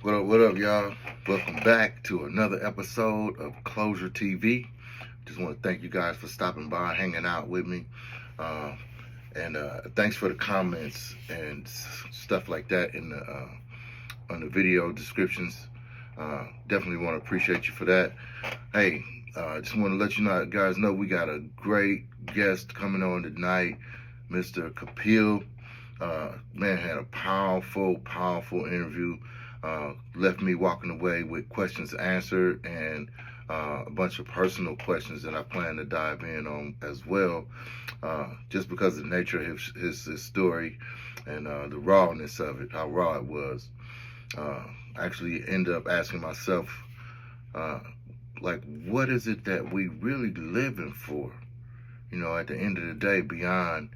What up, y'all? Welcome back to another episode of Closure TV. Just want to thank you guys for stopping by, hanging out with me, uh, and thanks for the comments and stuff like that in the on the video descriptions. Definitely want to appreciate you for that. Hey, just want to let you guys know we got a great guest coming on tonight, Mr. Kapiel. Man had a powerful interview. Left me walking away with questions answered and a bunch of personal questions that I plan to dive in on as well, just because of the nature of his story and the rawness of it, how raw it was. Actually ended up asking myself, uh, like, what is it that we really living for? You know, at the end of the day, beyond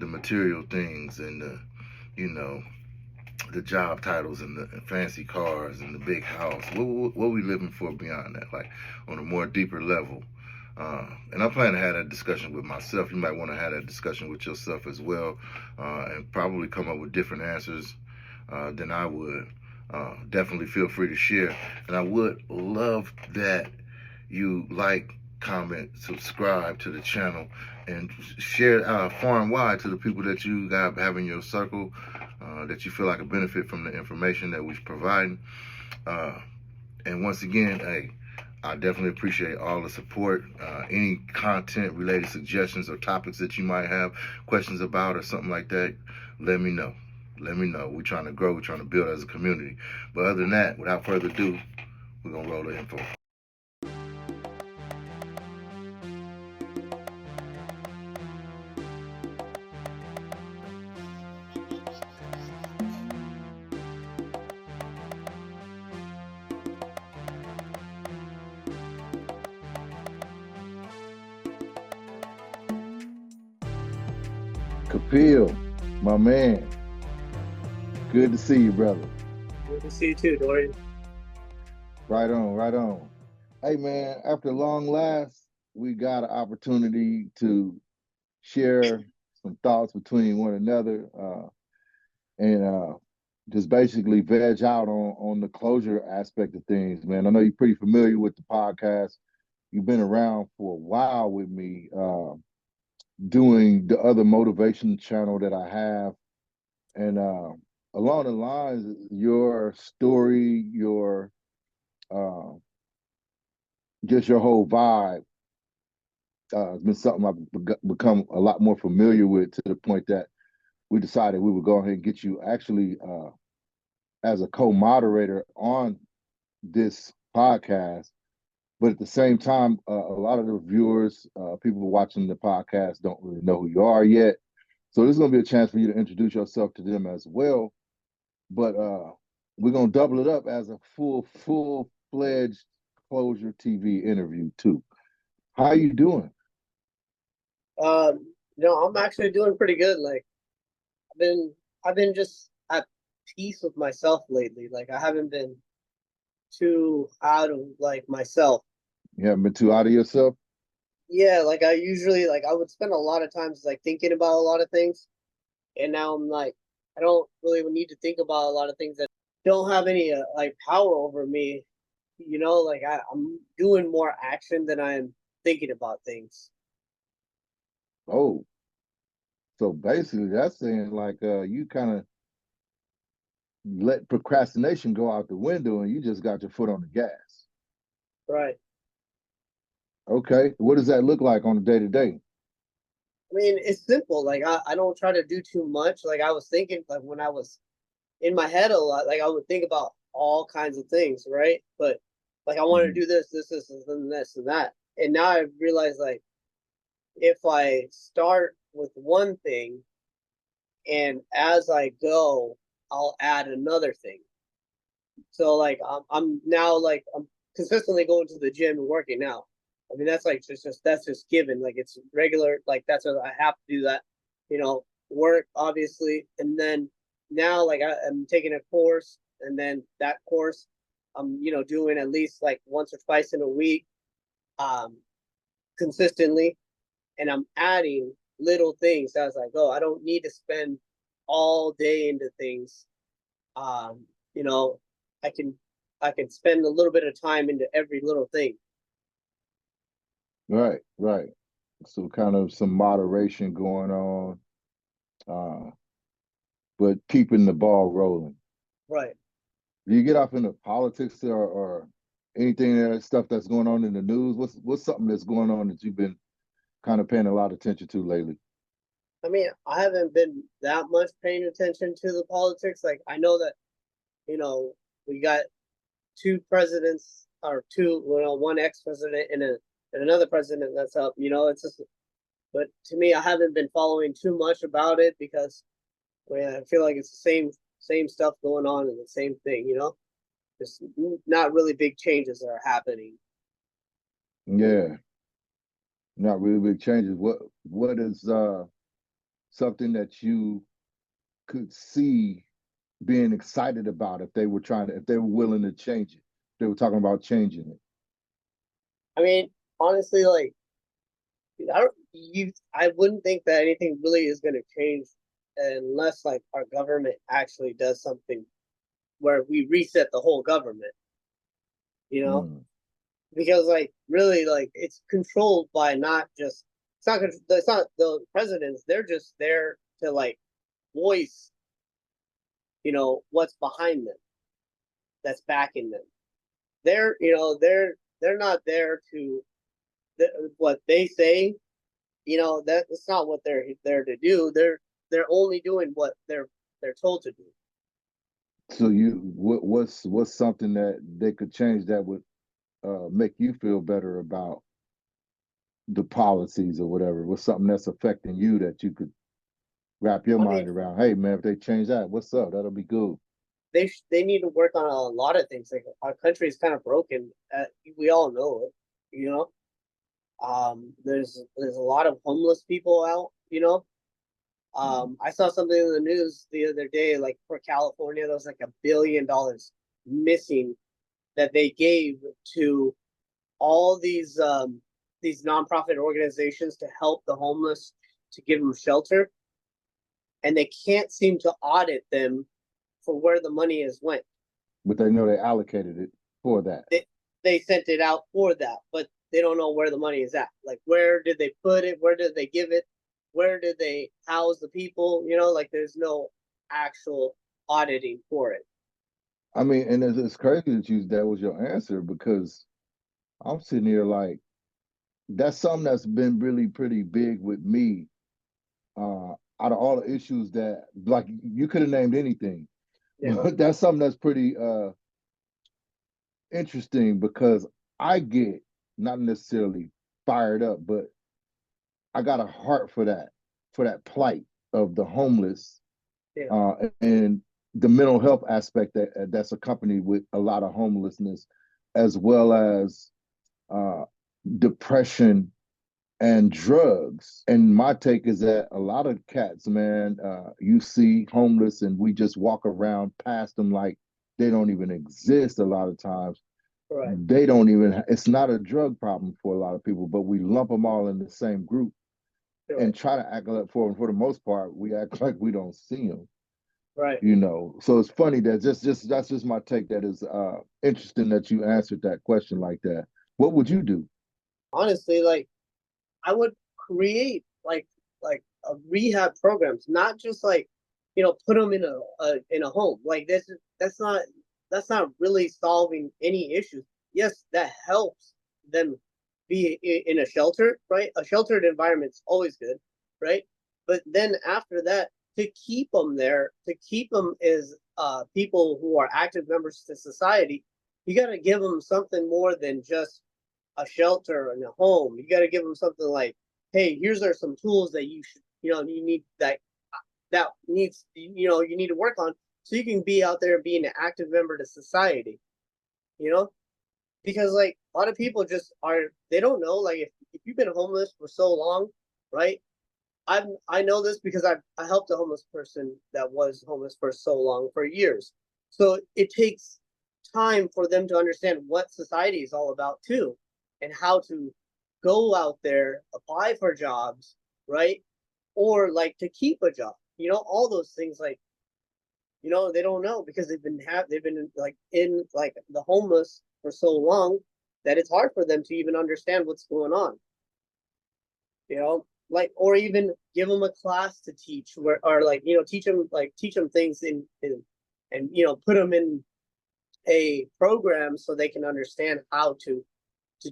the material things and the job titles and the fancy cars and the big house. What we living for beyond that, like on a more deeper level? And I plan to have that discussion with myself. You might want to have that discussion with yourself as well, and probably come up with different answers than I would. Definitely feel free to share. And I would love that you like, comment, subscribe to the channel, and share far and wide to the people that you got have in your circle that you feel like a benefit from the information that we're providing. And once again, hey, I definitely appreciate all the support. Any content related suggestions or topics that you might have questions about or something like that, let me know. Let me know. We're trying to grow. We're trying to build as a community. But other than that, without further ado, we're going to roll the info. Kapiel, my man, good to see you, brother. Good to see you too, Dorian. Right on, right on. Hey, man, after long last, we got an opportunity to share some thoughts between one another and just basically veg out on the closure aspect of things, man. I know you're pretty familiar with the podcast. You've been around for a while with me doing the other motivation channel that I have. And along the lines, your story, your uh, just your whole vibe has been something I've become a lot more familiar with, to the point that we decided we would go ahead and get you actually as a co-moderator on this podcast. But at the same time, a lot of the viewers, people watching the podcast, don't really know who you are yet. So this is going to be a chance for you to introduce yourself to them as well. But we're going to double it up as a full-fledged Closure TV interview too. How you doing? I'm actually doing pretty good. Like I've been just at peace with myself lately. Like I haven't been too out of like myself. You haven't been too out of yourself? Yeah, like I usually like I would spend a lot of times like thinking about a lot of things, and now I'm like I don't really need to think about a lot of things that don't have any like power over me. Like I'm doing more action than I'm thinking about things. Oh, so basically that's saying like you kind of let procrastination go out the window and you just got your foot on the gas. Right. Okay. What does that look like on a day to day? I mean, it's simple. Like I don't try to do too much. Like I was thinking, like when I was in my head a lot, like I would think about all kinds of things, right? But like I want to do this, and this, and that. And now I realize, like, if I start with one thing, and as I go, I'll add another thing. So like I'm now like I'm consistently going to the gym and working out. I mean that's like just that's just given. Like it's regular. Like that's what I have to do that. Work obviously, and then now like I'm taking a course, and then that course I'm doing at least like once or twice in a week, um, consistently, and I'm adding little things as I go. I don't need to spend all day into things. Um, you know, I can I can spend a little bit of time into every little thing. Right, right. So kind of some moderation going on, uh, but keeping the ball rolling. Right. Do you get off into politics or anything that stuff that's going on in the news? What's something that's going on that you've been kind of paying a lot of attention to lately? I mean, I haven't been that much paying attention to the politics. Like I know that, you know, we got two presidents or two, one ex-president and another president that's up. It's just, but to me, I haven't been following too much about it because I feel like it's the same stuff going on and the same thing. There's not really big changes that are happening. Yeah, not really big changes. What is something that you could see being excited about if they were willing to change it? They were talking about changing it. I mean, honestly, like I wouldn't think that anything really is going to change unless like our government actually does something where we reset the whole government. You know, Mm. because like really like it's controlled by not just it's not the presidents. They're just there to like voice what's behind them, that's backing them. They're not there to what they say. That's not what they're there to do. They're only doing what they're told to do. So what's something that they could change that would make you feel better about the policies or whatever? What's something that's affecting you that you could wrap your I mean, mind around? Hey man, if they change that, what's up? That'll be good. they need to work on a lot of things. Like our country is kind of broken. We all know it. You know, there's a lot of homeless people out. Mm. I saw something in the news the other day, like for California, there was like $1 billion missing that they gave to all these nonprofit organizations to help the homeless, to give them shelter, and they can't seem to audit them for where the money has went. But they know they allocated it for that. They sent it out for that, but they don't know where the money is at. Like where did they put it? Where did they give it? Where did they house the people? Like there's no actual auditing for it. I mean, and it's crazy that was your answer because I'm sitting here like that's something that's been really pretty big with me. Out of all the issues that like you could have named anything, Yeah. but that's something that's pretty interesting because I get not necessarily fired up, but I got a heart for that plight of the homeless, Yeah. and the mental health aspect that's accompanied with a lot of homelessness, as well as uh, depression and drugs. And my take is that a lot of cats, man, you see homeless and we just walk around past them like they don't even exist a lot of times. Right. They don't even, it's not a drug problem for a lot of people, but we lump them all in the same group Right. and try to act like for the most part, we act like we don't see them. Right. So it's funny that just that's just my take. That is interesting that you answered that question like that. What would you do? Honestly, like I would create like a rehab programs, not just like put them in a home. Like that's not really solving any issues. Yes, that helps them be in a shelter, right? A sheltered environment's always good, right? But then after that, to keep them there, to keep them as people who are active members to society, you got to give them something more than just a shelter and a home. You got to give them something like, hey, here's are some tools that you need that needs you need to work on so you can be out there being an active member to society. You know, because like a lot of people just are they don't know like if you've been homeless for so long, right? I know this because I helped a homeless person that was homeless for so long for years. So it takes time for them to understand what society is all about too, and how to go out there, apply for jobs, right? Or like to keep a job. All those things like They don't know because they've been like in like the homeless for so long that it's hard for them to even understand what's going on. Like, or even give them a class to teach, where or like teach them things and put them in a program so they can understand how to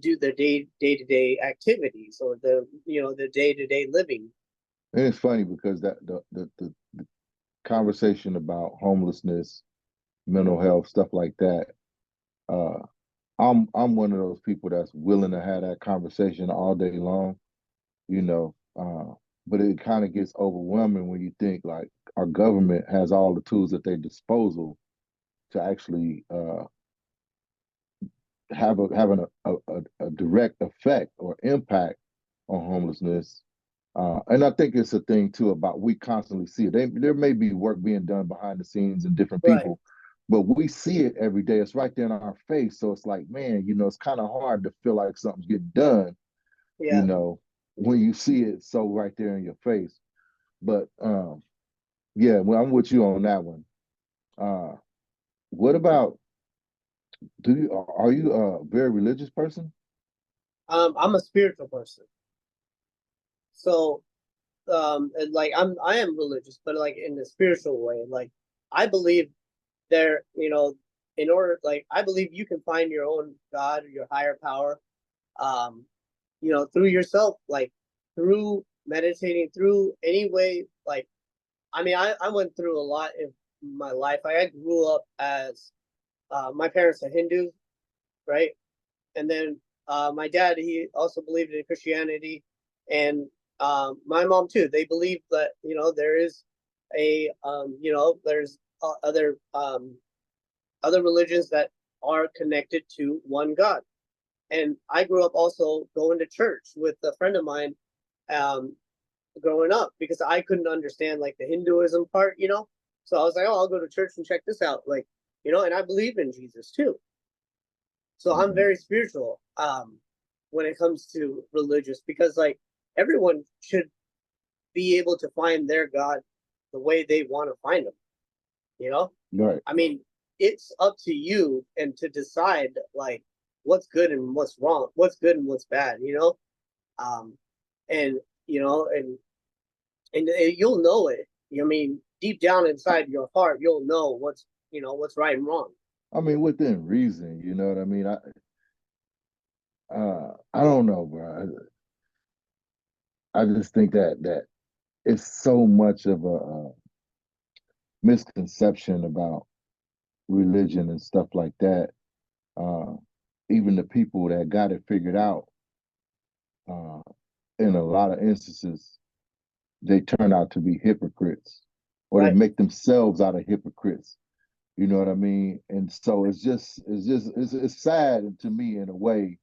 do their day to day activities, or the day to day living. And it's funny because that the conversation about homelessness, mental health, stuff like that. Uh, I'm one of those people that's willing to have that conversation all day long, you know. But it kind of gets overwhelming when you think like our government has all the tools at their disposal to actually having a direct effect or impact on homelessness. And I think it's a thing too about we constantly see it. There may be work being done behind the scenes and different Right. people, but we see it every day. It's right there in our face. So it's like, man, it's kind of hard to feel like something's getting done, you Yeah. know, when you see it so right there in your face. But yeah, well, I'm with you on that one. Uh, what about are you a very religious person? I'm a spiritual person. So and like I am religious, but like in a spiritual way. Like I believe there, in order, like I believe you can find your own God or your higher power, um, through yourself, like through meditating, through any way. Like I mean, I went through a lot in my life. Like I grew up as my parents are Hindus, right? And then my dad, he also believed in Christianity, and my mom too. They believe that there is there's other religions that are connected to one God. And I grew up also going to church with a friend of mine, um, growing up, because I couldn't understand like the Hinduism part. So I was like, oh, I'll go to church and check this out, like, and I believe in Jesus too. So I'm Mhm. very spiritual when it comes to religious, because like everyone should be able to find their God the way they want to find them. You know, Right. I mean, it's up to you and to decide like what's good and what's wrong, what's good and what's bad. Um, and and you'll know it. I mean, deep down inside your heart, you'll know what's right and wrong. I mean, within reason, you know what I mean? I don't know, bro. I just think that it's so much of a misconception about religion and stuff like that. Uh, Even the people that got it figured out, uh, in a lot of instances, they turn out to be hypocrites, or they Right. make themselves out of hypocrites. You know what I mean? And so it's sad to me in a way,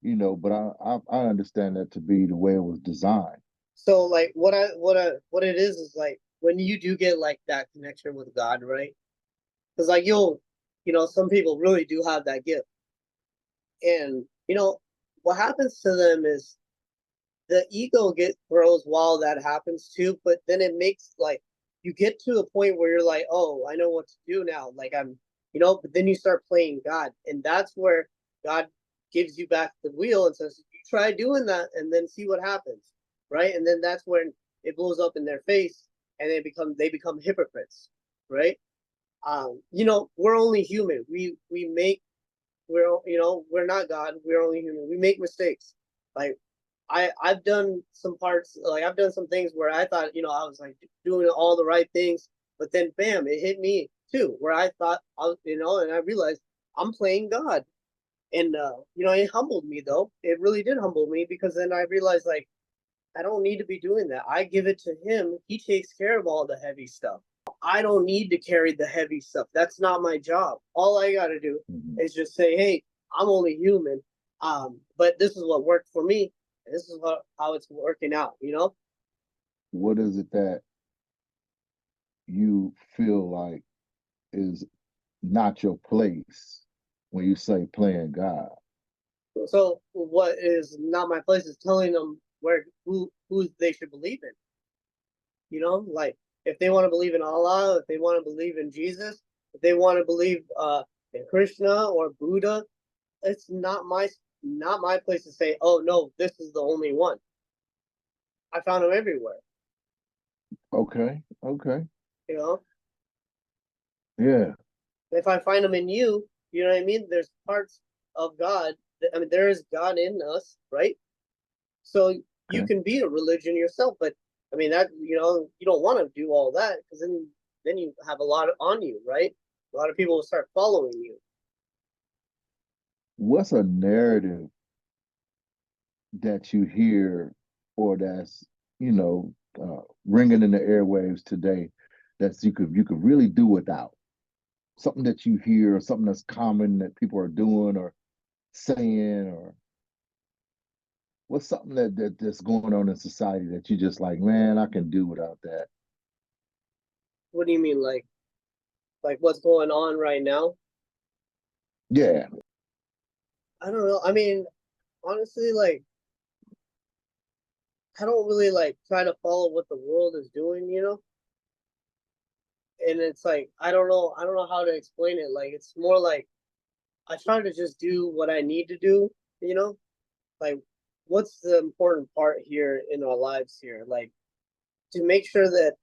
but I understand that to be the way it was designed. So like what it is like when you do get like that connection with God, right? Because like some people really do have that gift, and what happens to them is the ego get grows while that happens too, but then it makes like you get to a point where you're like, oh, I know what to do now. Like but then you start playing God, and that's where God gives you back the wheel and says, you try doing that and then see what happens. Right. And then that's when it blows up in their face and they become hypocrites. Right. We're only human. We're not God. We're only human. We make mistakes. Like I've done some parts, like I've done some things where I thought, I was like doing all the right things, but then bam, it hit me too, where I thought and I realized I'm playing God. And it humbled me though. It really did humble me, because then I realized like I don't need to be doing that. I give it to him. He takes care of all the heavy stuff. I don't need to carry the heavy stuff. That's not my job. All I got to do Mhm. is just say, hey, I'm only human. But this is what worked for me. And this is how it's working out. What is it that you feel like is not your place when you say playing God? So what is not my place is telling them who they should believe in. Like if they want to believe in Allah, if they want to believe in Jesus, if they want to believe in Krishna or Buddha, it's not my place to say, oh no, this is the only one. I found them everywhere. Okay. Okay. You know, Yeah. if I find them in you, you know what I mean. There's parts of God. I mean, there is God in us, right? So you Okay. can be a religion yourself, but I mean that you don't want to do all that because then you have a lot on you, right? A lot of people will start following you. What's a narrative that you hear or that's, you know, ringing in the airwaves today that you could really do without? Something that you hear or something that's common that people are doing or saying, or what's something that's going on in society that you just like, man, I can do without that. What do you mean, like what's going on right now? Yeah. I don't know. I mean, honestly, like I don't really like try to follow what the world is doing, and it's like I don't know how to explain it. Like it's more like I try to just do what I need to do, you know? Like what's the important part here in our lives here? Like to make sure that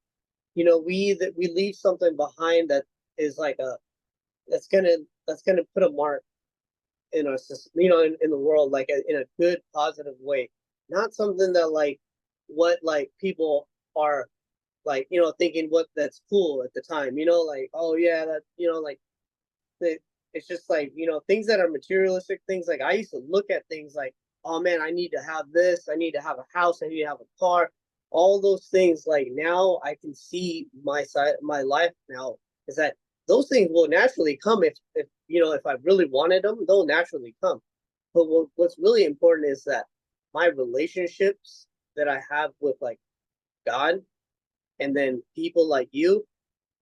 we leave something behind that is like a that's gonna put a mark in our system, in the world, like in a good positive way, not something that like what like people are like thinking what that's cool at the time, like oh yeah that like the, it's just like things that are materialistic things. Like I used to look at things like, oh man, I need to have this, I need to have a house, I need to have a car, all those things. Like now I can see my life now is that those things will naturally come if I really wanted them, they'll naturally come. But what's really important is that my relationships that I have with like God, and then people like you,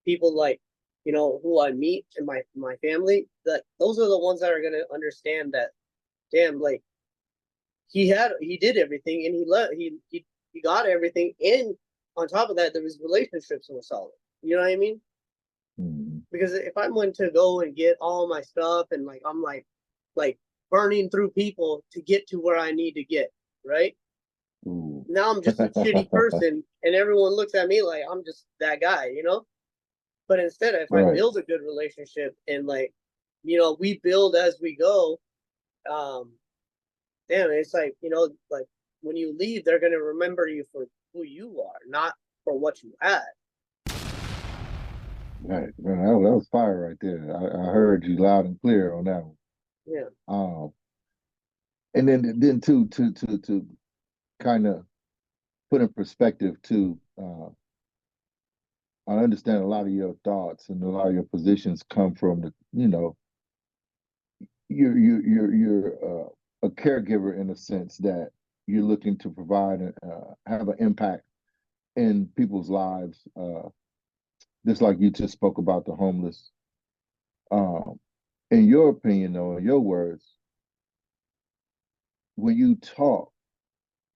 people like who I meet in my family, that those are the ones that are gonna understand that damn, like he did everything and he got everything, and on top of that there was relationships were solid. You know what I mean? Mm-hmm. Because if I'm going to go and get all my stuff and like I'm like burning through people to get to where I need to get, right? Ooh. Now I'm just a shitty person and everyone looks at me like I'm just that guy. But instead, if I Right. build a good relationship and like, we build as we go, um, damn, it's like when you leave, they're gonna remember you for who you are, not for what you had. Right. Man, that was fire right there. I heard you loud and clear on that one. Yeah. And then to kind of put in perspective too, I understand a lot of your thoughts and a lot of your positions come from the, you're a caregiver in a sense that you're looking to provide and have an impact in people's lives. Just like you just spoke about the homeless. Um, in your opinion, though, in your words, when you talk,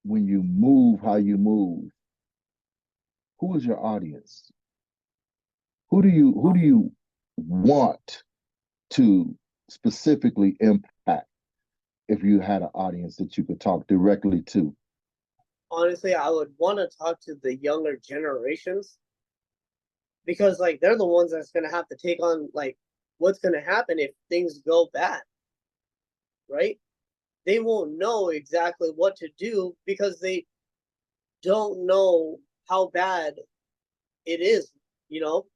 when you move, how you move, who is your audience? Who do you want to specifically impact if you had an audience that you could talk directly to? Honestly, I would want to talk to the younger generations because like they're the ones that's gonna have to take on like what's gonna happen if things go bad, right? They won't know exactly what to do because they don't know how bad it is, you know,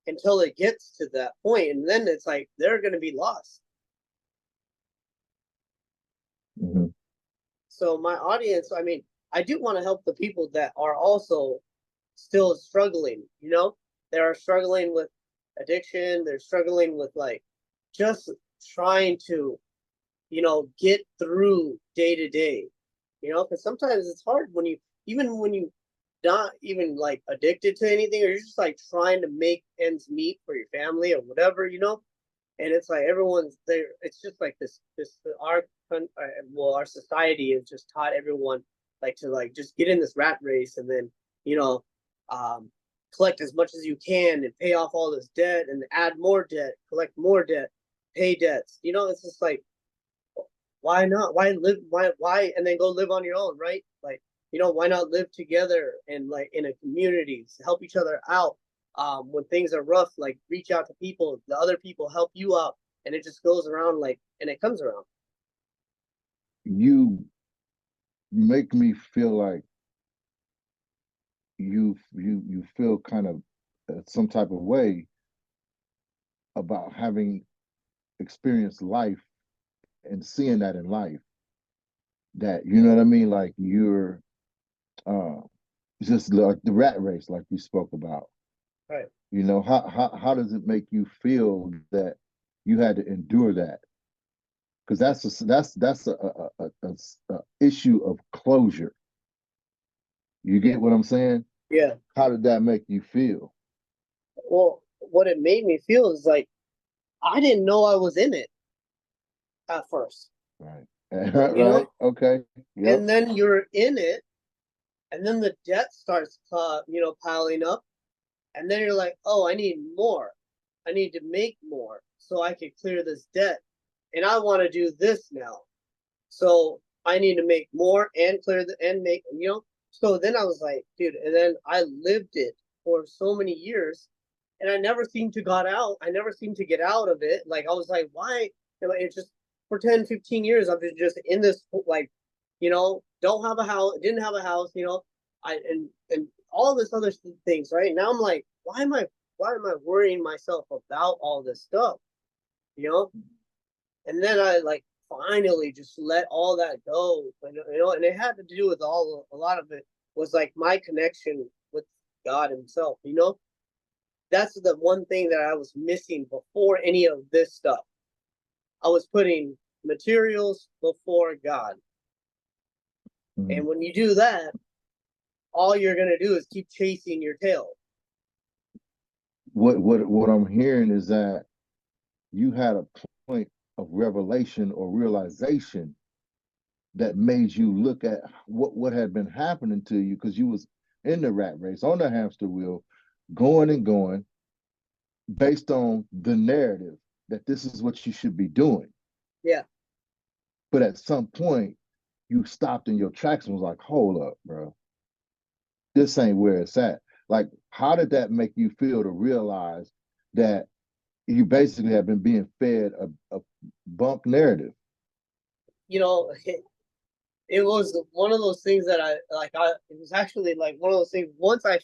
until it gets to that point, and then it's like they're going to be lost. Mhm. So my audience, I mean, I do want to help the people that are also still struggling, they are struggling with addiction, they're struggling with like just trying to get through day to day, because sometimes it's hard when you even when you not even like addicted to anything, or you're just like trying to make ends meet for your family or whatever, and it's like everyone's there. It's just like this well, our society has just taught everyone like to like just get in this rat race, and then you know, um, collect as much as you can and pay off all this debt and add more debt, collect more debt, pay debts. It's just like, why not? Why live? Why? And then go live on your own, right? Like, why not live together and like in a community, help each other out. When things are rough, like reach out to people. The other people help you out, and it just goes around like, and it comes around. You make me feel like you feel kind of some type of way about having experienced life and seeing that in life. That you know what I mean? Like you're uh just like the rat race, like you spoke about. Right. How does it make you feel that you had to endure that? Because that's a issue of closure. You get what I'm saying? Yeah. How did that make you feel? Well, what it made me feel is like I didn't know I was in it at first. Right. You Right. know, Okay. Yep. and then you're in it, and then the debt starts, piling up, and then you're like, oh, I need more. I need to make more so I can clear this debt, and I want to do this now. So I need to make more and clear the and make. So then I was like, dude, and then I lived it for so many years, and I never seemed to got out. I never seemed to get out of it. Like I was like, why? It's just for 10, 15 years I've been just in this like, don't have a house, didn't have a house, and all this other things, right? Now I'm like, why am I worrying myself about all this stuff? You know? And then I like finally just let all that go. And it had to do with a lot of it was like my connection with God Himself. That's the one thing that I was missing before any of this stuff. I was putting materials before God. Mhm. And when you do that, all you're gonna do is keep chasing your tail. What I'm hearing is that you had a point of revelation or realization that made you look at what had been happening to you because you was in the rat race on the hamster wheel, going and going based on the narrative that this is what you should be doing. Yeah. But at some point, you stopped in your tracks and was like, hold up, bro. This ain't where it's at. Like, how did that make you feel to realize that you basically have been being fed a bunk narrative? It was one of those things that it was actually like one of those things once I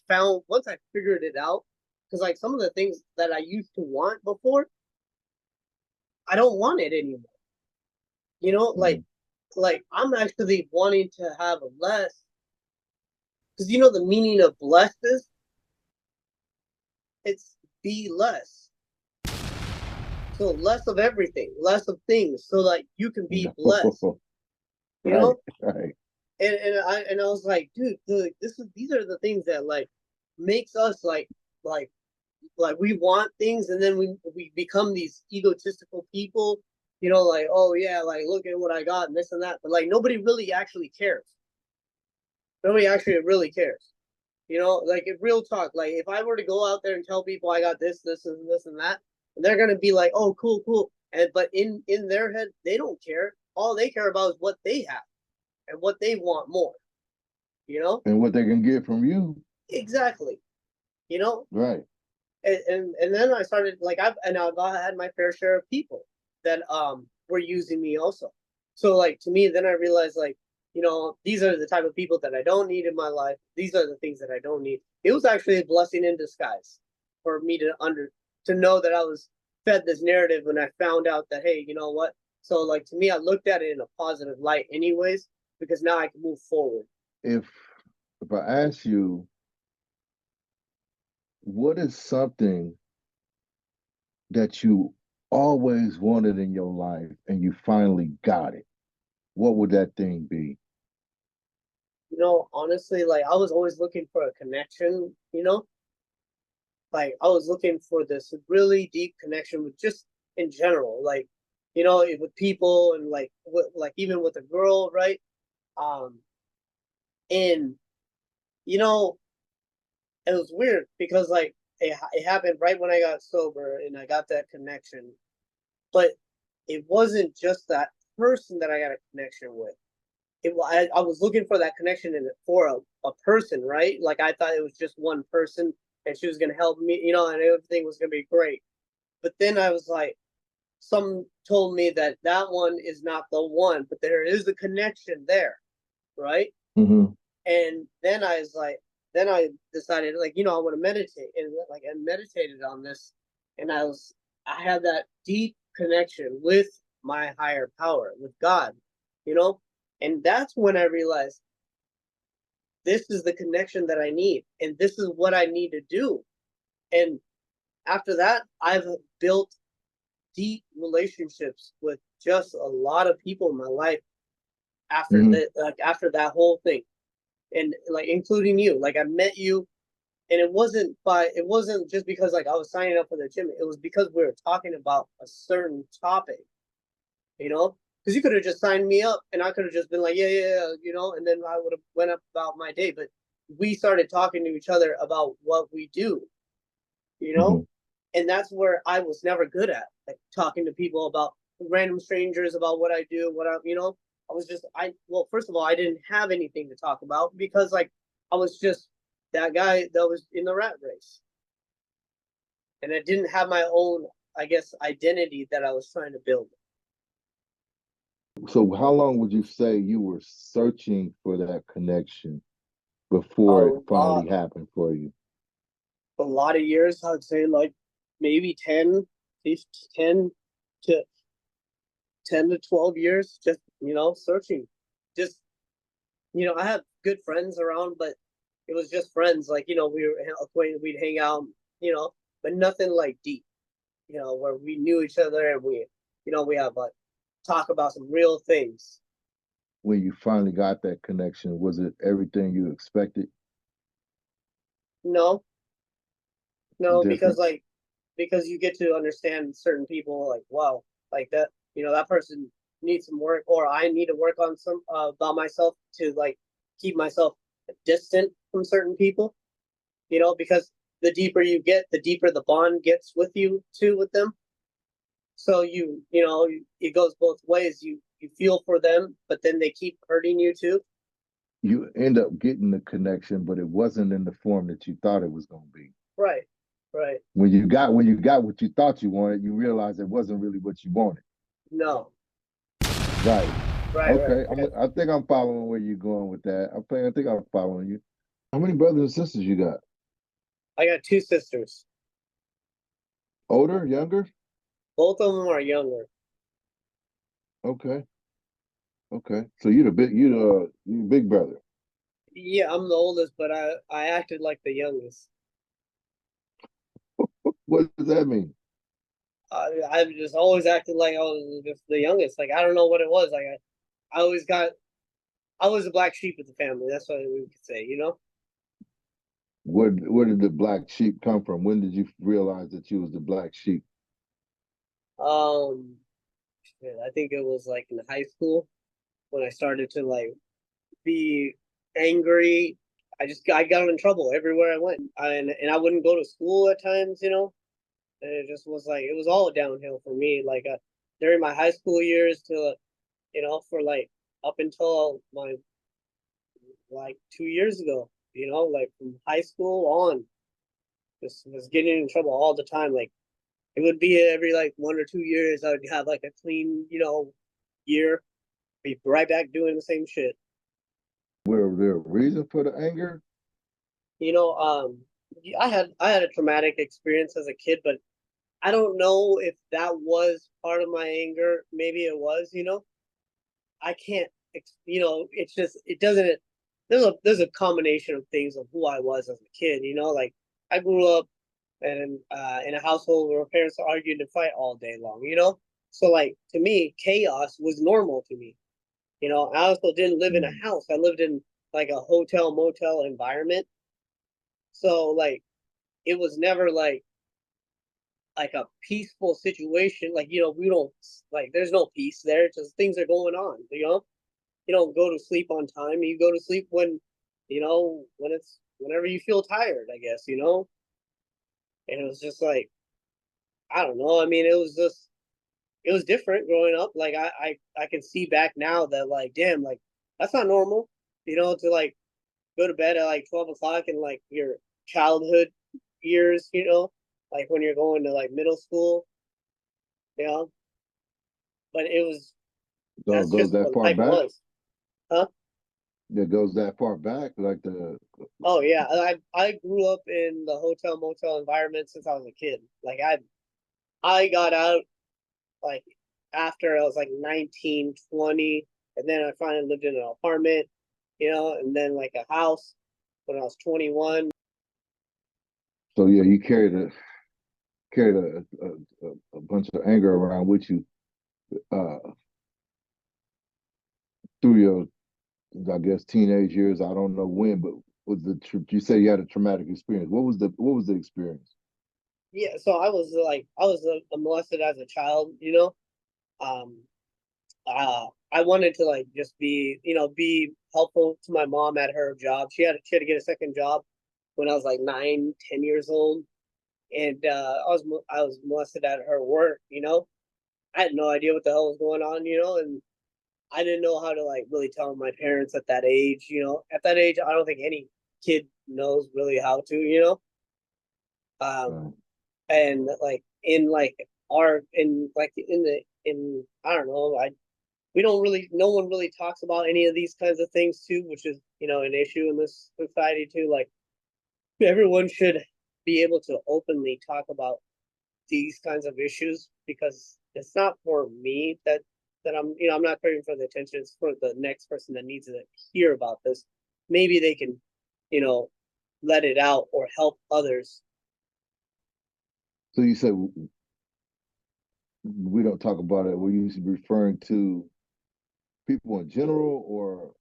figured it out, because like some of the things that I used to want before, I don't want it anymore. You know, like Mm-hmm. like I'm actually wanting to have less, because the meaning of blessed is it's be less. So less of everything, less of things, so that you can be blessed. You Right, know, right. and I was like, dude, these are the things that like makes us like we want things, and then we become these egotistical people. Like, oh yeah, like look at what I got and this and that, but like nobody really actually cares. Nobody actually really cares. Like if real talk, like if I were to go out there and tell people I got this and this and that, and they're gonna be like, oh cool, cool, and but in their head they don't care. All they care about is what they have and what they want more. You know And what they can get from you, exactly. You know right. and then I started like I had my fair share of people that were using me also. So like to me, then I realized like these are the type of people that I don't need in my life. These are the things that I don't need. It was actually a blessing in disguise for me to know that I was fed this narrative when I found out that hey, you know what? So like to me, I looked at it in a positive light, anyways, because now I can move forward. If if I ask you, what is something that you always wanted in your life and you finally got it, what would that thing be? Honestly, like I was always looking for a connection. Like I was looking for this really deep connection with just in general, like with people and like even with a girl, right? And you know, it was weird because like it happened right when I got sober and I got that connection, but it wasn't just that person that I got a connection with. I was looking for that connection in for a person, right? Like I thought it was just one person and she was gonna help me, and everything was gonna be great. But then I was like, some told me that that one is not the one, but there is a connection there, right? Mm-hmm. And then I was like, then I decided like, I want to meditate and like I meditated on this, and I had that deep connection with my higher power, with God, you know, and that's when I realized this is the connection that I need, and this is what I need to do. And after that, I've built deep relationships with just a lot of people in my life after Mm-hmm. that, like after that whole thing, and like including you. Like I met you, and it wasn't just because like I was signing up for the gym. It was because we were talking about a certain topic, you know. Because you could have just signed me up, and I could have just been like, yeah, yeah, yeah, and then I would have went up about my day. But we started talking to each other about what we do, you Mm-hmm. know, and that's where I was never good at, like talking to people about random strangers about what I do, I was just well, first of all, I didn't have anything to talk about because like I was just that guy that was in the rat race, and I didn't have my own, I guess, identity that I was trying to build. So how long would you say you were searching for that connection A before it lot, finally happened for you? a lot of years. I'd say like maybe 10, 10 to 12 years, just searching, just I had good friends around, but it was just friends. Like, we were acquainted, we'd hang out, but nothing like deep, where we knew each other and we have like talk about some real things. When you finally got that connection, was it everything you expected? No, no, Different? because you get to understand certain people, like, wow, like that, that person needs some work, or I need to work on some about myself to like keep myself distant from certain people, because the deeper you get, the deeper the bond gets with you too with them. So it goes both ways. You feel for them, but then they keep hurting you too. You end up getting the connection, but it wasn't in the form that you thought it was going to be. Right, right. When you got what you thought you wanted, you realize it wasn't really what you wanted. No, Right. right, right. Okay. I think I'm following where you're going with that. I think I'm following you. How many brothers and sisters you got? I got two sisters. Older, younger? Both of them are younger. Okay. Okay. So you're the big brother. Yeah, I'm the oldest, but I acted like the youngest. What does that mean? I've just always acted like I was just the youngest. Like I don't know what it was. Like I always got I was the black sheep of the family. That's what we could say. Where did the black sheep come from? When did you realize that you was the black sheep? Um, I think it was like in high school when I started to like be angry. I got in trouble everywhere I went, and I wouldn't go to school at times. And it just was like it was all downhill for me. Like during my high school years to for like up until my like 2 years ago. Like from high school on, just was getting in trouble all the time. Like it would be every like 1 or 2 years I would have like a clean year, be right back doing the same shit. Were there a reason for the anger? You know, I had a traumatic experience as a kid, but I don't know if that was part of my anger. Maybe it was. I can't, it's just it doesn't. There's a combination of things of who I was as a kid. Like I grew up in a household where parents argued and fight all day long. So like to me, chaos was normal to me. I also didn't live in a Mm. house. I lived in like a hotel motel environment. So like it was never like a peaceful situation. Like, we don't like there's no peace there. It's just things are going on. You don't go to sleep on time. You go to sleep when it's whenever you feel tired, I guess, you know? And it was just like, I don't know. I mean, it was different growing up. Like I can see back now that like, damn, like that's not normal, you know, to like go to bed at like 12 o'clock in like your childhood years, you know, like when you're going to like middle school, you know. But it was So that's goes just that what far life back? was, huh? It goes that far back, like the Oh yeah, I grew up in the hotel motel environment since I was a kid. Like I got out like after I was like 19, 20, and then I finally lived in an apartment, you know, and then like a house when I was 21. so yeah, you carried a bunch of anger around with you uh through your, I guess, teenage years. I don't know when, but was you say you had a traumatic experience? What was the experience? Yeah, so I was molested as a child, you know. Um, I wanted to like just be, you know, be helpful to my mom at her job. She had to get a second job when I was like 9, 10 years old, and I was molested at her work, you know. I had no idea what the hell was going on, you know, and I didn't know how to like really tell my parents at that age, you know. At that age, I don't think any kid knows really how to, you know. Um, Uh, and like in like our in like in the in I don't know, I we don't really no one really talks about any of these kinds of things too, which is, you know, an issue in this society too. Like everyone should be able to openly talk about these kinds of issues because it's not for me that I'm, you know, I'm not craving for the attention. It's for the next person that needs to hear about this. Maybe they can, you know, let it out or help others. so you said we don't talk about it. Were you referring to people in general, or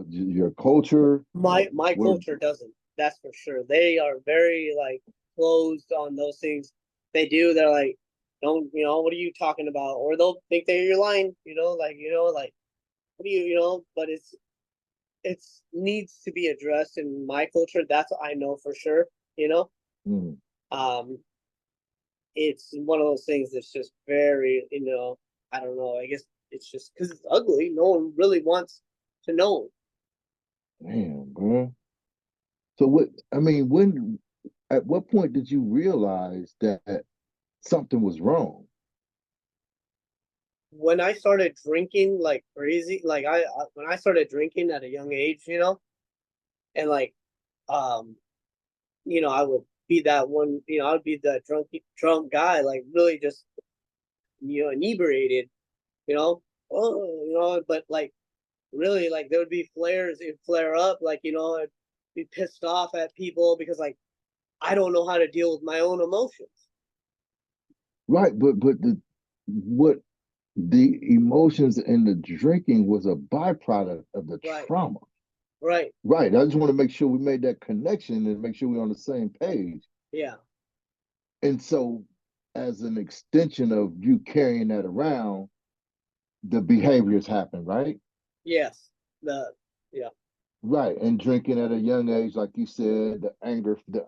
your culture? My What? culture doesn't. That's for sure. They are very like closed on those things. They do. They're like, don't, you know, what are you talking about? Or they'll think that you're lying. You know, like what do you know? But it's needs to be addressed in my culture. That's what I know for sure. You know, Mm. um, it's one of those things that's just very, you know, I don't know. I guess it's just because it's ugly. No one really wants to know. Damn, bro. So what? I mean, when? At what point did you realize that something was wrong? When I started drinking like crazy, like when I started drinking at a young age, you know, and like, um, you know, I would be that one, you know, I would be that drunk guy, like really just, you know, inebriated, you know, oh, you know, but like really, like there would be flares, it'd flare up, like, you know, I'd be pissed off at people because like I don't know how to deal with my own emotions. Right, but what the emotions and the drinking was a byproduct of the Right, trauma. right, Right. I just want to make sure we made that connection and make sure we're on the same page. yeah, And so, as an extension of you carrying that around, the behaviors happen, right? yes, the, yeah. Right. And drinking at a young age, like you said, the anger, the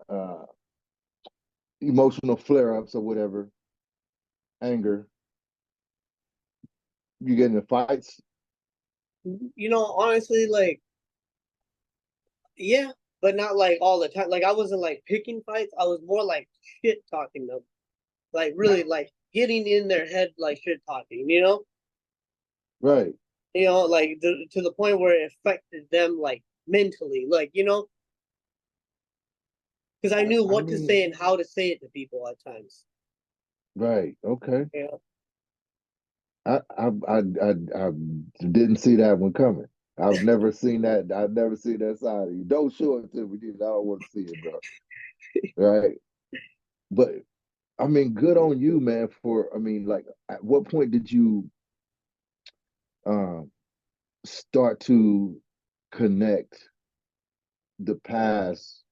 emotional flare ups or whatever, anger, you get into fights. You know, honestly, like, yeah, but not like all the time. Like I wasn't like picking fights. I was more like shit talking them. Like really like getting in their head like shit talking, you know? Right. You know, like to the point where it affected them like mentally, like, you know, because I knew I what to mean, say and how to say it to people at times. right. Okay. You know? I didn't see that one coming. I've never seen that. I've never seen that side of you. Don't show it to me, dude. I don't want to see it, bro. Right. But I mean, good on you, man. For I mean, like, at what point did you um start to connect the past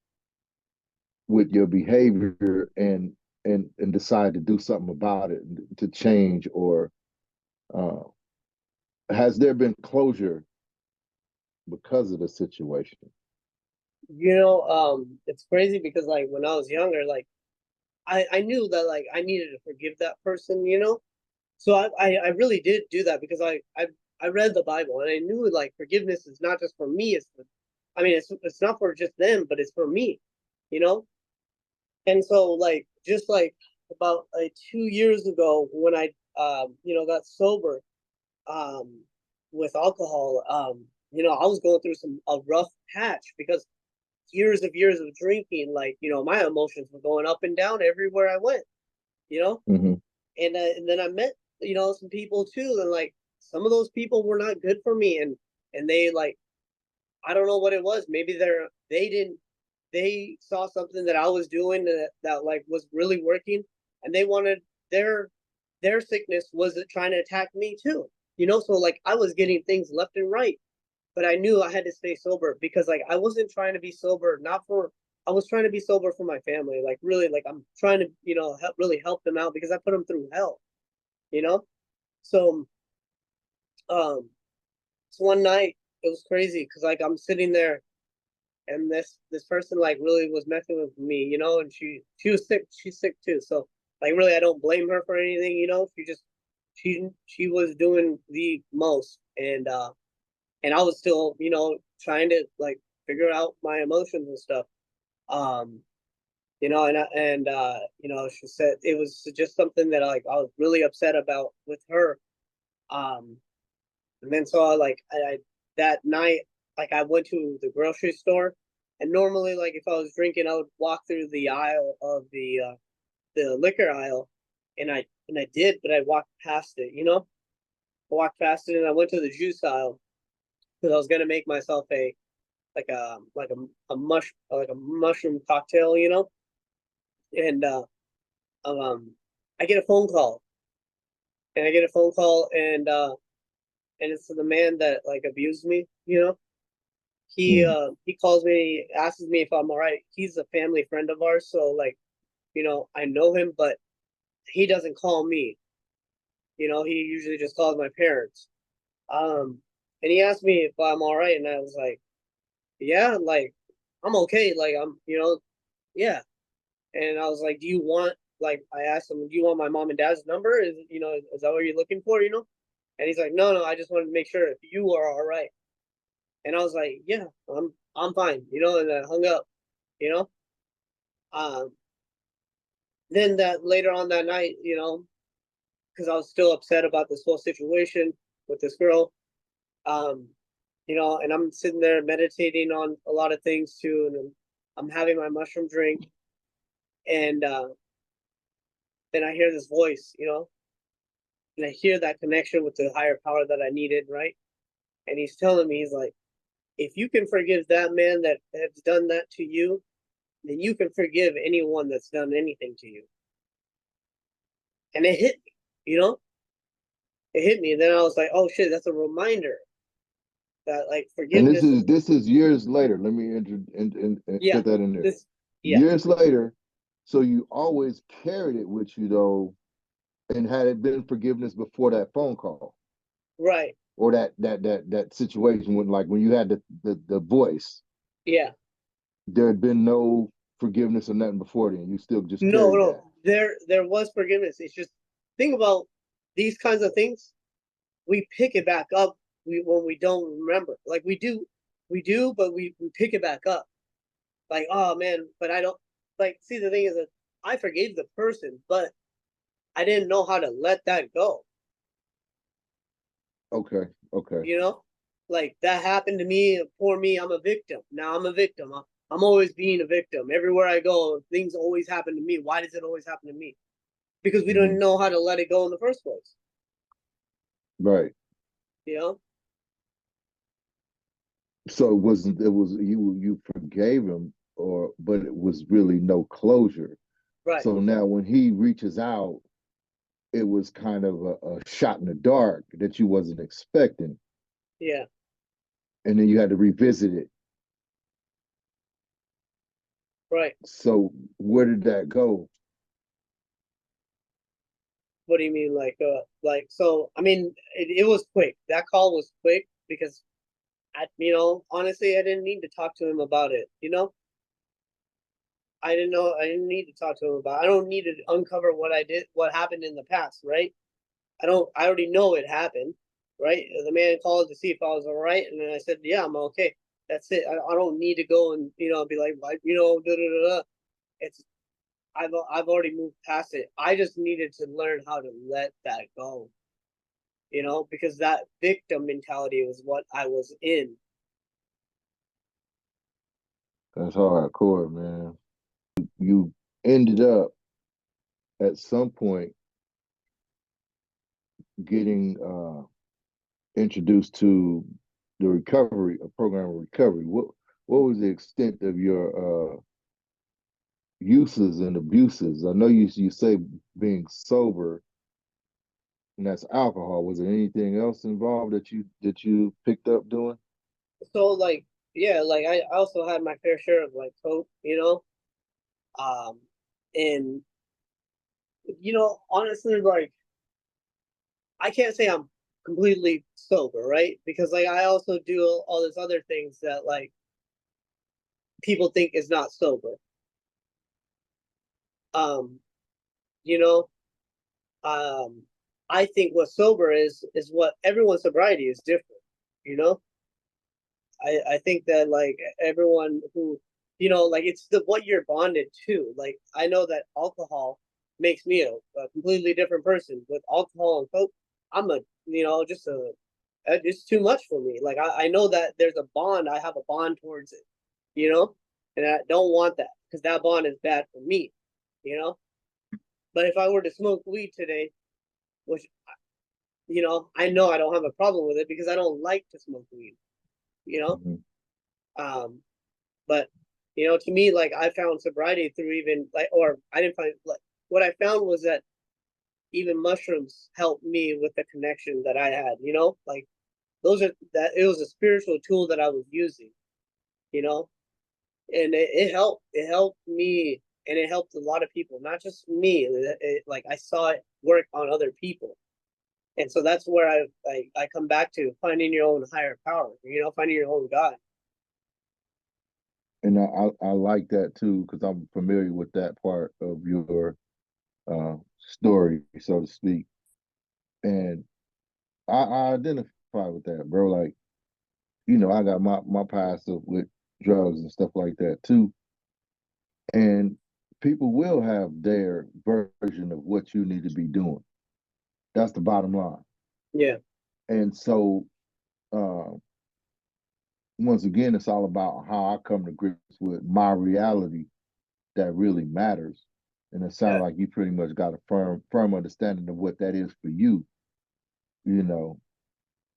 with your behavior and decide to do something about it, to change, or uh, has there been closure because of the situation? It's crazy because like when I was younger, like I knew that like I needed to forgive that person, you know? So I really did do that because I read the Bible and I knew like forgiveness is not just for me, I mean it's not for just them, but it's for me, you know? And so like just like about like 2 years ago when I got sober um with alcohol, I was going through a rough patch because years of drinking, like, my emotions were going up and down everywhere I went, you know? Hmm. And then I met, some people too, and like some of those people were not good for me, and they like, I don't know what it was. Maybe they didn't they saw something that I was doing that like was really working, and they wanted their their sickness was trying to attack me too. So like I was getting things left and right, but I knew I had to stay sober because like I wasn't trying to be sober not for I was trying to be sober for my family. Like really, like I'm trying to really help them out because I put them through hell. You know, so um, so one night it was crazy because like I'm sitting there and this person like really was messing with me, and she was sick. She's sick too. So like really, I don't blame her for anything. She was doing the most, and I was still trying to like figure out my emotions and stuff. Um, she said it was just something that like I was really upset about with her. Um, And then so I that night, like I went to the grocery store, and normally like if I was drinking, I would walk through the aisle of the liquor aisle, and I did, but I walked past it. I walked past it, and I went to the juice aisle because I was gonna make myself a mushroom cocktail, and I get a phone call, and I get a phone call, and it's the man that like abused me, he calls me, asks me if I'm all right. He's a family friend of ours, so like, I know him, but he doesn't call me. He usually just calls my parents. Um, and he asked me if I'm all right, and I was like, yeah, like I'm okay, like yeah. And I was like, do you want like I asked him, do you want my mom and dad's number? Is that what you're looking for? And he's like, no, I just wanted to make sure if you are all right. And I was like, yeah, I'm fine, and I hung up, you know. Um, then that later on that night, because I was still upset about this whole situation with this girl, um, and I'm sitting there meditating on a lot of things too, and I'm having my mushroom drink, and then I hear this voice, and I hear that connection with the higher power that I needed, right? And he's telling me, he's like, if you can forgive that man that has done that to you, then you can forgive anyone that's done anything to you. And it hit me, you know, it hit me. And then I was like, oh shit, that's a reminder that like And this forgiveness is, is this is years later. Let me yeah, put that in there. this, yeah, Years later, so you always carried it with you though, and had it been forgiveness before that phone call right, or that situation when like when you had the voice, yeah. there had been no forgiveness or nothing before then. You still just No, carried no, that. there was forgiveness. It's just think about these kinds of things. We pick it back up when we don't remember. Like we do, but we pick it back up. Like, oh man, but I don't like. See, the thing is that I forgave the person, but I didn't know how to let that go. Okay, okay. You know, like that happened to me. Poor me. I'm a victim. Now I'm a victim. I'm always being a victim. Everywhere I go, things always happen to me. Why does it always happen to me? Because we Hmm. don't know how to let it go in the first place. Right. You know? So it was you forgave him, or but it was really no closure. Right. So now when he reaches out, it was kind of a shot in the dark that you wasn't expecting, Yeah. and then you had to revisit it. Right. So where did that go? What do you mean? Like so I mean it was quick. That call was quick because honestly, I didn't need to talk to him about it. I didn't know. I didn't need to talk to him about it. I don't need to uncover what happened in the past, right? I already know it happened, right? The man called to see if I was all right, and then I said, yeah, I'm okay. That's it. I don't need to go and, be like, da, da, da, da. It's, I've already moved past it. I just needed to learn how to let that go, because that victim mentality was what I was in. That's hardcore, man. You ended up at some point getting introduced to the recovery, a program of recovery. What was the extent of your uses and abuses? I know you say being sober, and that's alcohol. Was there anything else involved that you picked up doing? So, like, yeah, like I also had my fair share of like coke, um, and honestly, like I can't say I'm completely sober, right? Because like I also do all these other things that like people think is not sober. Um, you know, um, I think what sober is what everyone's sobriety is different. You know, I think that like everyone who, like it's the what you're bonded to. Like I know that alcohol makes me a completely different person. With alcohol and coke, I'm just it's too much for me. Like I know that there's a bond. I have a bond towards it, you know, and I don't want that because that bond is bad for me, you know. But if I were to smoke weed today, which I know I don't have a problem with it because I don't like to smoke weed, you know. Mm-hmm. Um, but to me, like I found sobriety through even like, or I didn't find like what I found was that even mushrooms helped me with the connection that I had, like those are that it was a spiritual tool that I was using, you know, and it helped. It helped me, and it helped a lot of people, not just me. Like I saw it work on other people, and so that's where I come back to finding your own higher power. Finding your own God. And I like that too because I'm familiar with that part of your story, so to speak. And I identify with that, bro. Like, I got my past with drugs and stuff like that too. And people will have their version of what you need to be doing. That's the bottom line. Yeah, And so, uh, once again, it's all about how I come to grips with my reality that really matters. And it sounds yeah, like you pretty much got a firm understanding of what that is for you, you know.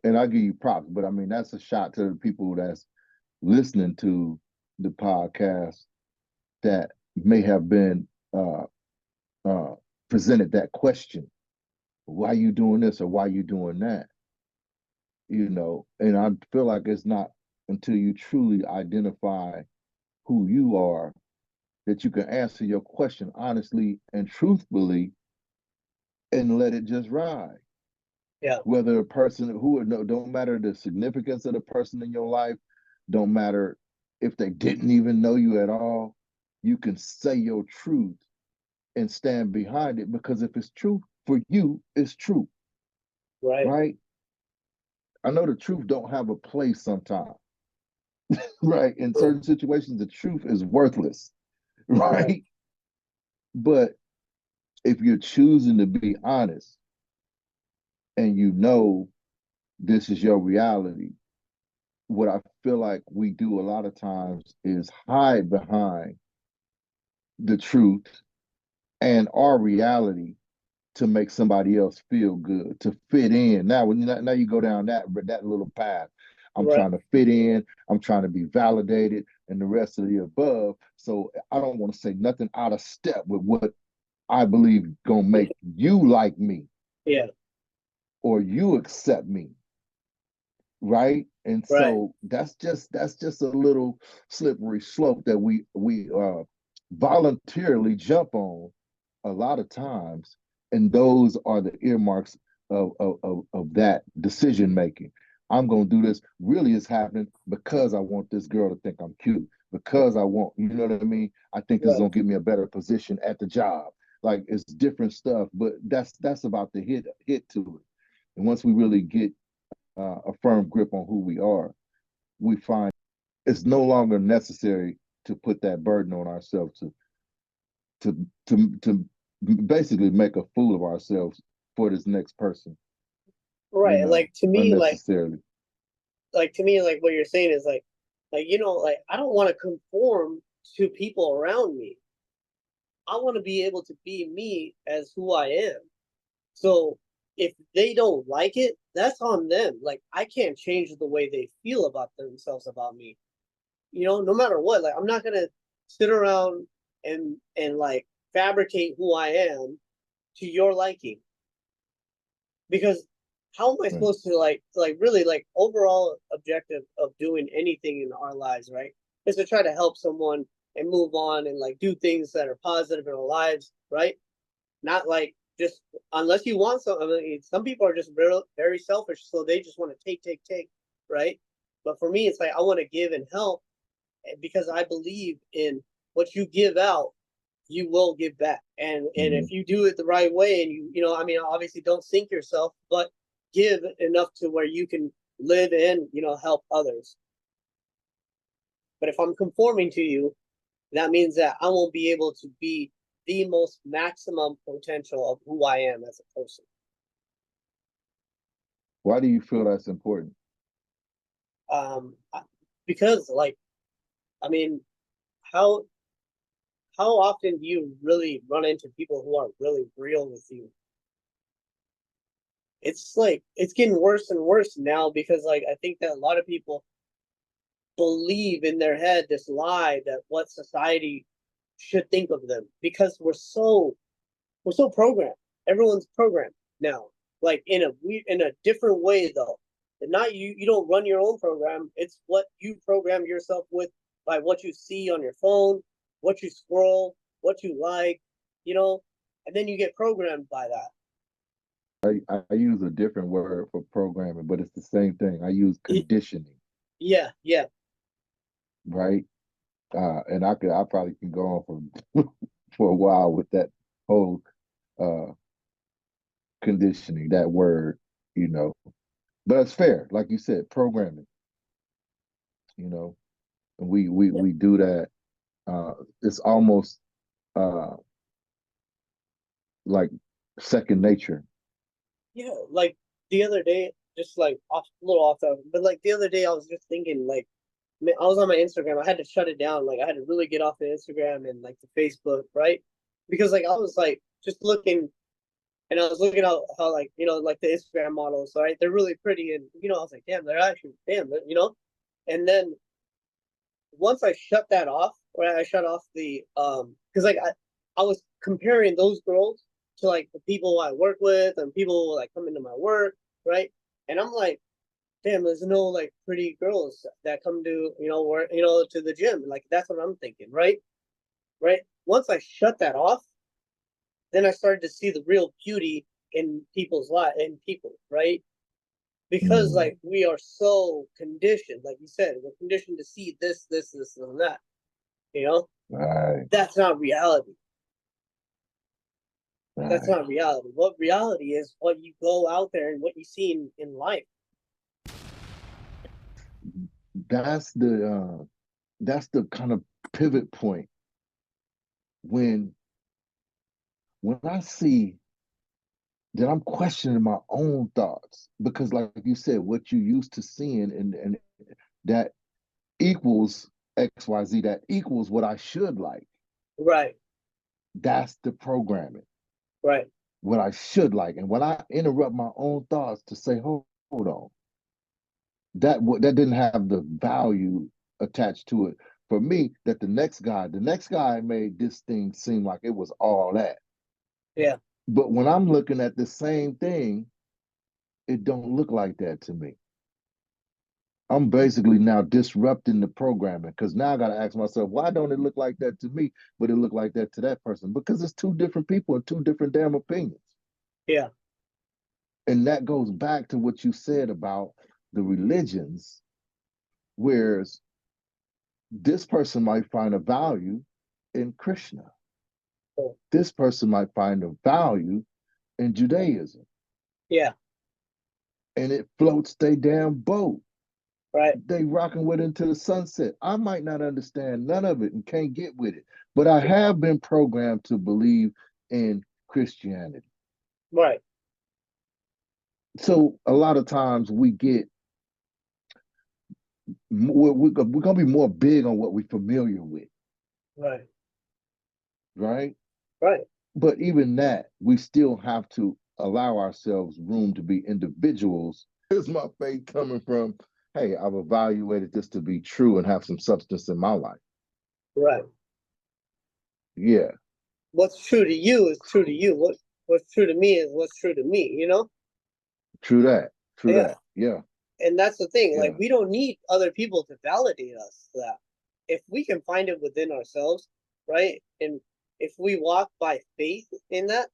And I give you props, but I mean that's a shot to the people that's listening to the podcast that may have been uh, presented that question: Why you doing this or why you doing that? And I feel like it's not until you truly identify who you are that you can answer your question honestly and truthfully and let it just ride. yeah, Whether a person who no, don't matter the significance of the person in your life, don't matter if they didn't even know you at all, you can say your truth and stand behind it because if it's true for you, it's true, right, right? I know the truth don't have a place sometimes, right? In yeah, certain situations, the truth is worthless, right, right? But if you're choosing to be honest and this is your reality, what I feel like we do a lot of times is hide behind the truth and our reality to make somebody else feel good, to fit in. Now you go down that little path. I'm right, trying to fit in, I'm trying to be validated, and the rest of the above. So I don't want to say nothing out of step with what I believe gonna make you like me yeah, or you accept me, right? And right, so that's just a little slippery slope that we voluntarily jump on a lot of times, and those are the earmarks of that decision making. I'm gonna do this really is happening because I want this girl to think I'm cute. Because I want, you know what I mean? I think this is Right. gonna give me a better position at the job. Like it's different stuff, but that's about the hit to it. And once we really get a firm grip on who we are, we find it's no longer necessary to put that burden on ourselves to basically make a fool of ourselves for this next person, you Right. know, unnecessarily. Like to me, like what you're saying is like like I don't want to conform to people around me. I want to be able to be me as who I am. So if they don't like it, that's on them. Like I can't change the way they feel about themselves about me. No matter what. Like I'm not gonna sit around and like fabricate who I am to your liking because how am I Right. supposed to like really like overall objective of doing anything in our lives, right? Is to try to help someone and move on and like do things that are positive in our lives, right? Not like just unless you want some. I mean, some people are just very, very selfish, so they just want to take, right? But for me, it's like I want to give and help because I believe in what you give out, you will give back. And Mm-hmm. if you do it the right way, and I mean, obviously, don't sink yourself, but give enough to where you can live and help others. But if I'm conforming to you, that means that I won't be able to be the most maximum potential of who I am as a person. Why do you feel that's important? Um, because like I mean, how how often do you really run into people who are really real with you? It's like it's getting worse and worse now because like I think that a lot of people believe in their head this lie that what society should think of them because we're so programmed. Everyone's programmed now, like in a different way though. And not you don't run your own program. It's what you program yourself with by what you see on your phone, what you scroll, what you like, you know, and then you get programmed by that. I use a different word for programming, but it's the same thing. I use conditioning, Yeah, yeah, right? And I probably can go on for a while with that whole uh conditioning, that word, you know. But it's fair, like you said, programming, you know, and yeah, we do that. It's almost uh like second nature. yeah. Like the other day, just like off a little off topic, but like the other day, I was just thinking like I was on my Instagram. I had to shut it down. Like I had to really get off the Instagram and like the Facebook, right? Because like I was like just looking and I was looking at how like like the Instagram models, right? They're really pretty, and I was like, damn, they're actually damn. And then once I shut that off, or I shut off the because like I was comparing those girls to like the people I work with and people like come into my work, right? And I'm like, damn, there's no like pretty girls that come to work to the gym. Like that's what I'm thinking, right? Right. Once I shut that off, then I started to see the real beauty in people's life in people, right? Because Mm, like we are so conditioned, like you said, we're conditioned to see this, and that. You know, right, that's not reality. That's right. not reality. What reality is what you go out there and what you see in life. That's that's the kind of pivot point when I see that I'm questioning my own thoughts because, like you said, what you used to seeing and that equals XYZ, that equals what I should like. Right. That's the programming, Right. what I should like. And when I interrupt my own thoughts to say, hold on, that didn't have the value attached to it for me. That the next guy made this thing seem like it was all that. Yeah. But when I'm looking at the same thing, it don't look like that to me. I'm basically now disrupting the programming because now I got to ask myself, why don't it look like that to me, but it look like that to that person? Because it's two different people and two different damn opinions. Yeah. And that goes back to what you said about the religions, whereas this person might find a value in Krishna. This person might find a value in Judaism. Yeah. And it floats their damn boat. Right. They rocking with it into the sunset. I might not understand none of it and can't get with it, but I have been programmed to believe in Christianity. Right. So a lot of times we're gonna be more big on what we're familiar with, Right. right? Right. But even that, we still have to allow ourselves room to be individuals. Here's my faith coming from, hey, I've evaluated this to be true and have some substance in my life. Right. Yeah. What's true to you is true to you. What's true to me is what's true to me, you know? True that. True Yeah. that. Yeah. And that's the thing. Like Yeah. we don't need other people to validate us for that. If we can find it within ourselves, right? And if we walk by faith in that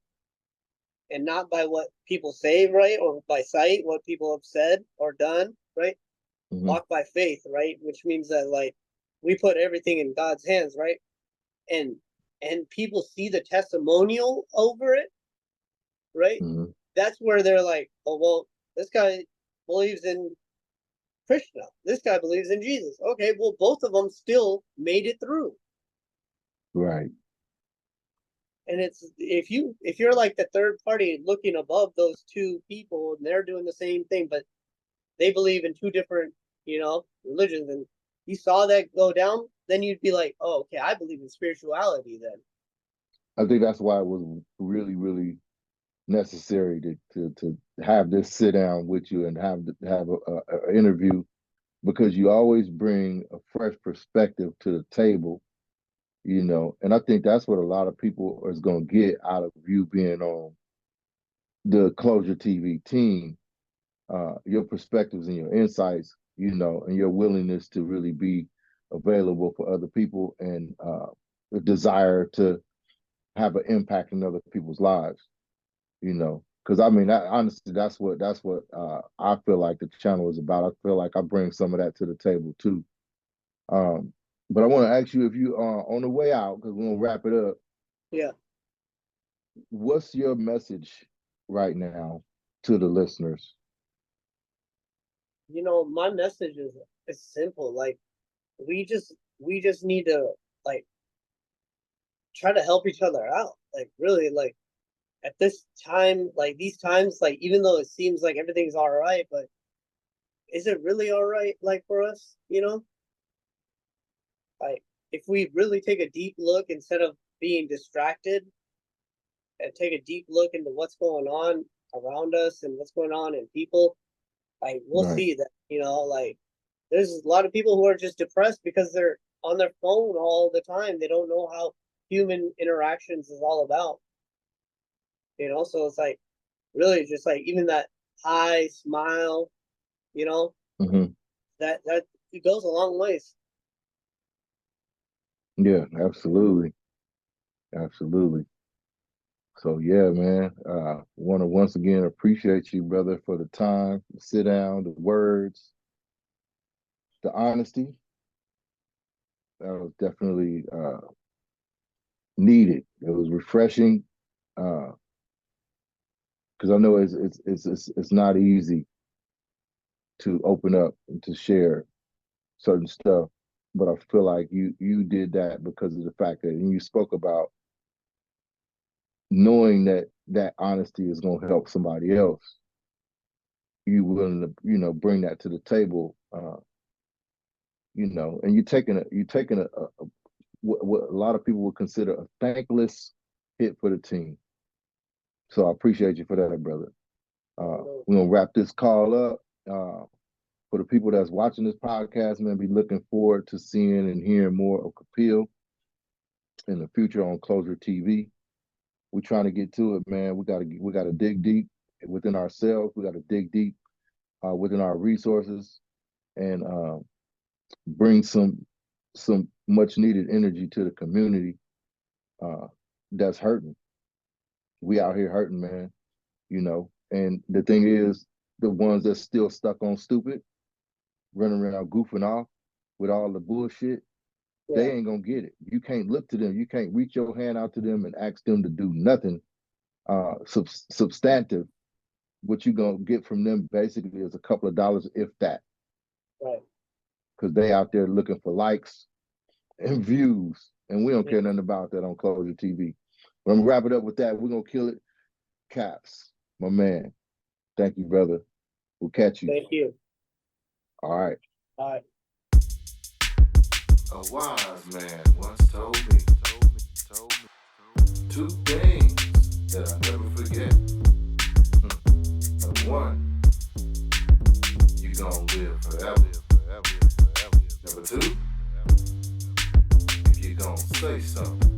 and not by what people say, right? Or by sight, what people have said or done, right? Mm-hmm. Walk by faith, right? Which means that like we put everything in God's hands, right? And people see the testimonial over it, right? Mm-hmm. That's where they're like, oh well, this guy believes in Krishna. This guy believes in Jesus. Okay, well, both of them still made it through. Right. And it's if you're like the third party looking above those two people and they're doing the same thing, but they believe in two different, religions, and you saw that go down, then you'd be like, oh, okay, I believe in spirituality then. I think that's why it was really, really necessary to have this sit down with you and have a interview, because you always bring a fresh perspective to the table, and I think that's what a lot of people is going to get out of you being on the Closure TV team, your perspectives and your insights, and your willingness to really be available for other people, and the desire to have an impact in other people's lives, because I mean, honestly, that's what I feel like the channel is about. I feel like I bring some of that to the table too. Um, but I want to ask you, if you are on the way out, because we're gonna wrap it up. Yeah. What's your message right now to the listeners? My message is simple. Like we just need to like try to help each other out. Like really, like at this time, like these times, like even though it seems like everything's all right, but is it really all right? Like for us, like if we really take a deep look instead of being distracted and take a deep look into what's going on around us and what's going on in people, like we'll Right. see that, like there's a lot of people who are just depressed because they're on their phone all the time. They don't know how human interactions is all about. So it's like really just like even that hi smile, you know, Hmm. that it goes a long ways. Yeah, absolutely. Absolutely. So yeah, man. Want to once again appreciate you, brother, for the time, the sit down, the words, the honesty. That was definitely needed. It was refreshing, because I know it's not easy to open up and to share certain stuff, but I feel like you did that because of the fact that, and you spoke about knowing that that honesty is going to help somebody else. You willing to, bring that to the table, and you're taking what a lot of people would consider a thankless hit for the team. So I appreciate you for that, brother. We're gonna wrap this call up. For the people that's watching this podcast, man, be looking forward to seeing and hearing more of Kapiel in the future on Closure TV. We're trying to get to it, man. We gotta dig deep within ourselves. We gotta dig deep within our resources, and bring some much needed energy to the community uh, that's hurting. We out here hurting, man. And the thing is, the ones that's still stuck on stupid, running around goofing off with all the bullshit, they Yeah. ain't gonna get it. You can't look to them. You can't reach your hand out to them and ask them to do nothing substantive. What you gonna get from them basically is a couple of dollars, if that, Right. because they out there looking for likes and views, and we don't Yeah. care nothing about that on Closure TV. But I'm gonna wrap it up with that. We're gonna kill it. Caps, my man. Thank you, brother. We'll catch you. Thank you. All right. All right. A wise man once told me two things that I never forget. Number one, you gonna live forever. Number two, if you gonna say something,